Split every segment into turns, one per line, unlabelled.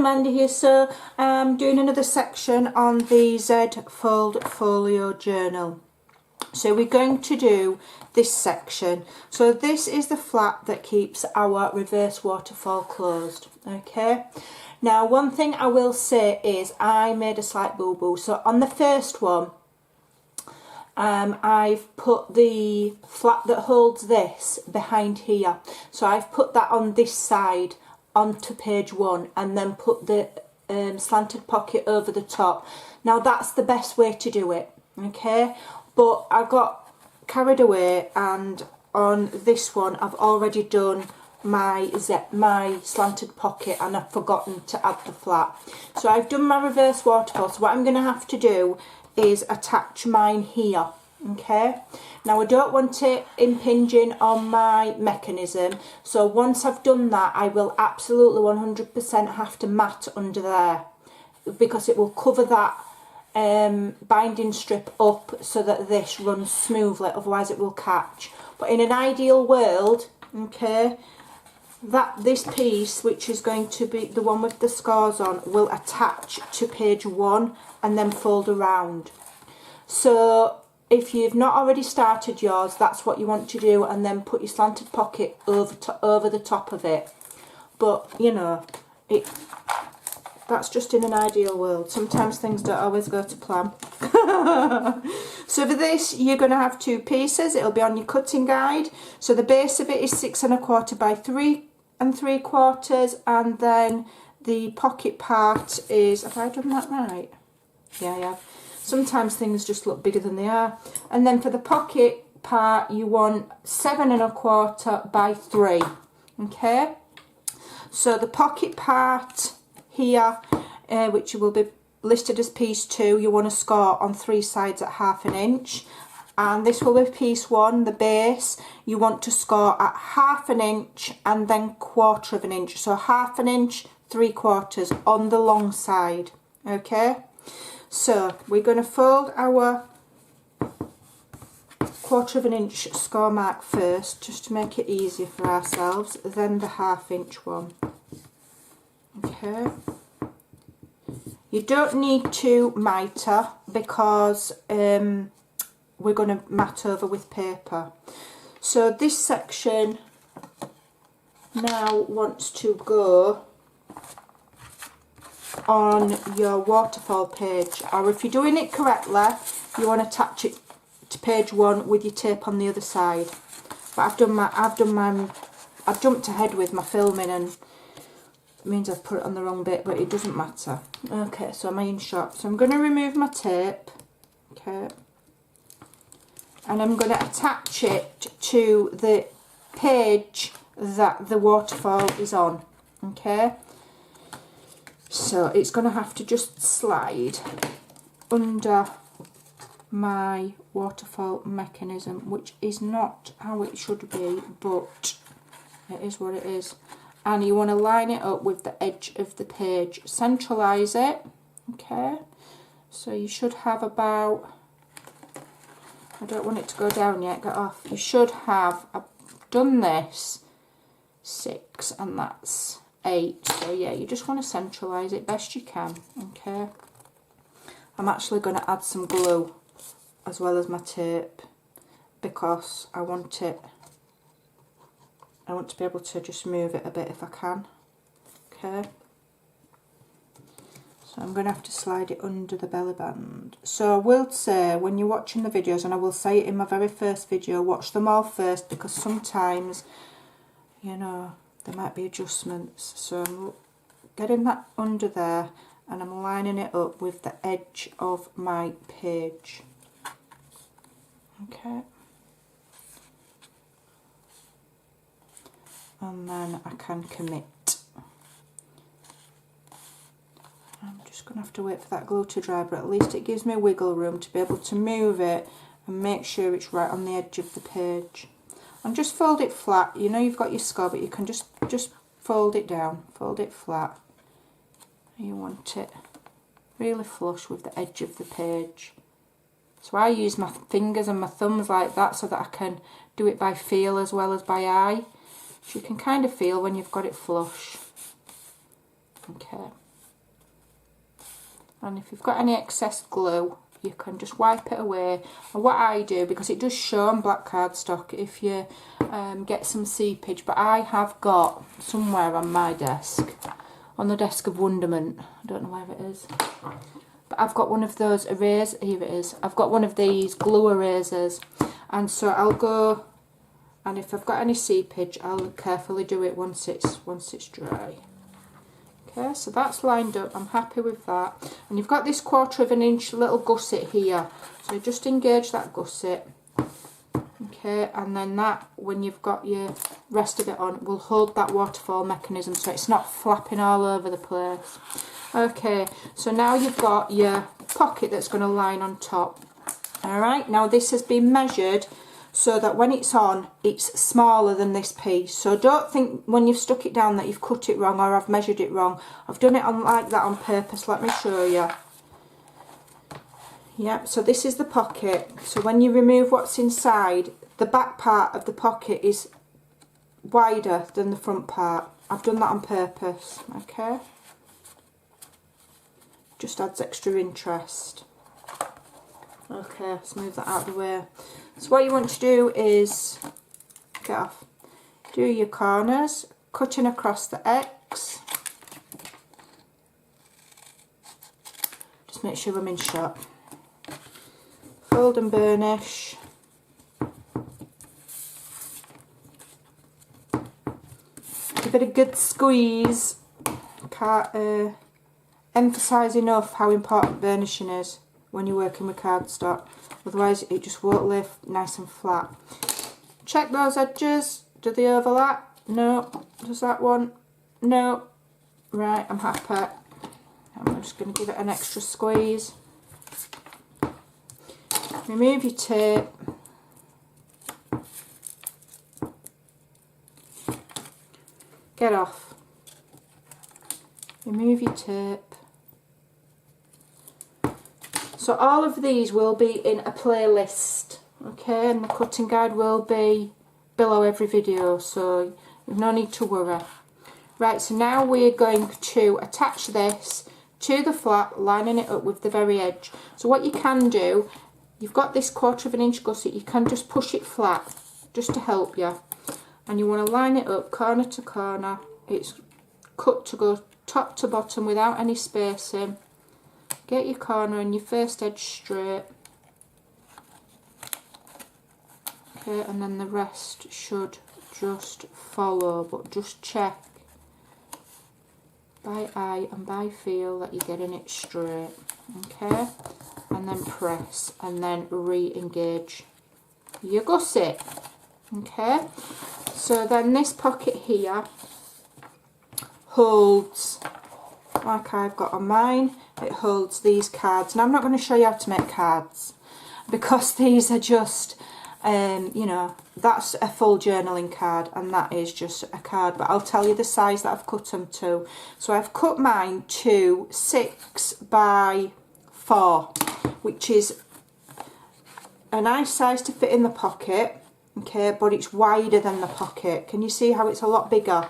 Amanda here. So I'm doing another section on the Z Fold Folio Journal. So we're going to do this section. So this is the flap that keeps our reverse waterfall closed. Okay. Now one thing I will say is I made a slight boo-boo. So on the first one, I've put the flap that holds this behind here. So I've put that on this side onto page 1 and then put the slanted pocket over the top. Now that's the best way to do it, okay? But I got carried away, and on this one I've already done my slanted pocket and I've forgotten to add the flap. So I've done my reverse waterfall, so what I'm going to have to do is attach mine here. Okay, now I don't want it impinging on my mechanism, so once I've done that I will absolutely 100% have to mat under there, because it will cover that binding strip up so that this runs smoothly, otherwise it will catch. But in an ideal world, okay, this piece, which is going to be the one with the scores on, will attach to page 1 and then fold around. So if you've not already started yours, that's what you want to do, and then put your slanted pocket over the top of it. But you know, that's just in an ideal world. Sometimes things don't always go to plan. So for this you're going to have 2 pieces. It'll be on your cutting guide. So the base of it is 6 1/4 by 3 3/4, and then the pocket part is, have I done that right? Yeah, yeah. Sometimes things just look bigger than they are. And then for the pocket part you want 7 1/4 by 3. Okay, so the pocket part here, which will be listed as piece 2, you want to score on 3 sides at 1/2 inch. And this will be piece 1, the base, you want to score at 1/2 inch and then 1/4 inch. So 1/2 inch, 3/4 on the long side. Okay, so we're going to fold our 1/4 inch score mark first, just to make it easier for ourselves, then the 1/2 inch one. Okay, you don't need to mitre because we're going to mat over with paper. So this section now wants to go on your waterfall page, or if you're doing it correctly you want to attach it to page 1 with your tape on the other side. But I've jumped ahead with my filming, and it means I've put it on the wrong bit, but it doesn't matter. Okay, so I'm in shop. So I'm going to remove my tape, okay, and I'm going to attach it to the page that the waterfall is on. Okay, so it's going to have to just slide under my waterfall mechanism, which is not how it should be, but it is what it is. And you want to line it up with the edge of the page, centralise it. Okay, so you should have about, I don't want it to go down yet, get off, you should have, I've done this 6 and that's 8, so yeah, you just want to centralise it best you can. Okay, I'm actually going to add some glue as well as my tape, because I want to be able to just move it a bit if I can. Okay, so I'm going to have to slide it under the belly band. So I will say, when you're watching the videos, and I will say it in my very first video, watch them all first, because sometimes, you know, there might be adjustments. So I'm getting that under there and I'm lining it up with the edge of my page. Okay, and then I can commit. I'm just going to have to wait for that glue to dry, but at least it gives me wiggle room to be able to move it and make sure it's right on the edge of the page. And just fold it flat. You know you've got your score, but you can just fold it down, fold it flat. You want it really flush with the edge of the page. So I use my fingers and my thumbs like that so that I can do it by feel as well as by eye. So you can kind of feel when you've got it flush. Okay. And if you've got any excess glue, you can just wipe it away. And what I do, because it does show on black cardstock if you get some seepage, but I have got somewhere on my desk, on the desk of wonderment, I don't know where it is, but I've got one of those erasers, here it is, I've got one of these glue erasers, and so I'll go, and if I've got any seepage, I'll carefully do it once it's dry. Okay, so that's lined up, I'm happy with that. And you've got this 1/4 inch little gusset here, so just engage that gusset. Okay, and then that, when you've got your rest of it on, will hold that waterfall mechanism so it's not flapping all over the place. Okay, so now you've got your pocket that's going to line on top. Alright, now this has been measured so that when it's on, it's smaller than this piece. So don't think when you've stuck it down that you've cut it wrong or I've measured it wrong. I've done it on like that on purpose. Let me show you. Yep, so this is the pocket. So when you remove what's inside, the back part of the pocket is wider than the front part. I've done that on purpose, okay? Just adds extra interest. Okay, let's move that out of the way. So what you want to do is, get off, do your corners, cutting across the X. Just make sure I'm in shot. Fold and burnish. Give it a good squeeze. Can't emphasise enough how important burnishing is when you're working with cardstock, otherwise it just won't lay nice and flat. Check those edges, do they overlap? No. Does that one? No. Right, I'm happy. I'm just going to give it an extra squeeze. Remove your tape. Get off. Remove your tape. So all of these will be in a playlist, okay, and the cutting guide will be below every video, so you've no need to worry. Right, so now we're going to attach this to the flap, lining it up with the very edge. So what you can do, you've got this 1/4 inch gusset, you can just push it flat, just to help you. And you want to line it up corner to corner. It's cut to go top to bottom without any spacing. Get your corner and your first edge straight. Okay, and then the rest should just follow, but just check by eye and by feel that you're getting it straight. Okay, and then press and then re-engage your gusset. Okay, so then this pocket here holds, like I've got on mine, it holds these cards. Now I'm not going to show you how to make cards because these are just, you know, that's a full journaling card and that is just a card, but I'll tell you the size that I've cut them to. So I've cut mine to 6 by 4, which is a nice size to fit in the pocket, okay, but it's wider than the pocket. Can you see how it's a lot bigger?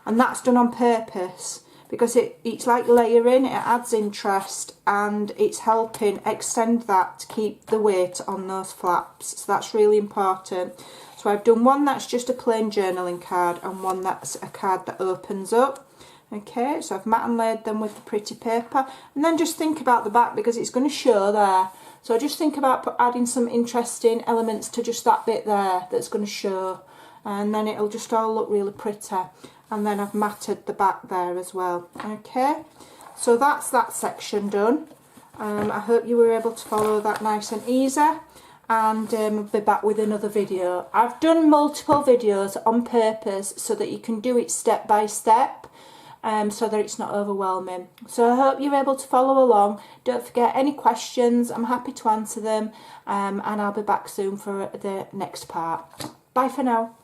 And that's done on purpose because it's like layering, it adds interest and it's helping extend that to keep the weight on those flaps. So that's really important. So I've done one that's just a plain journaling card and one that's a card that opens up. Okay, so I've mat and laid them with the pretty paper, and then just think about the back because it's going to show there. So just think about adding some interesting elements to just that bit there that's going to show, and then it'll just all look really pretty. And then I've matted the back there as well. Okay, so that's that section done. I hope you were able to follow that nice and easy, and I'll be back with another video. I've done multiple videos on purpose so that you can do it step by step, so that it's not overwhelming. So I hope you're able to follow along. Don't forget, any questions, I'm happy to answer them, and I'll be back soon for the next part. Bye for now.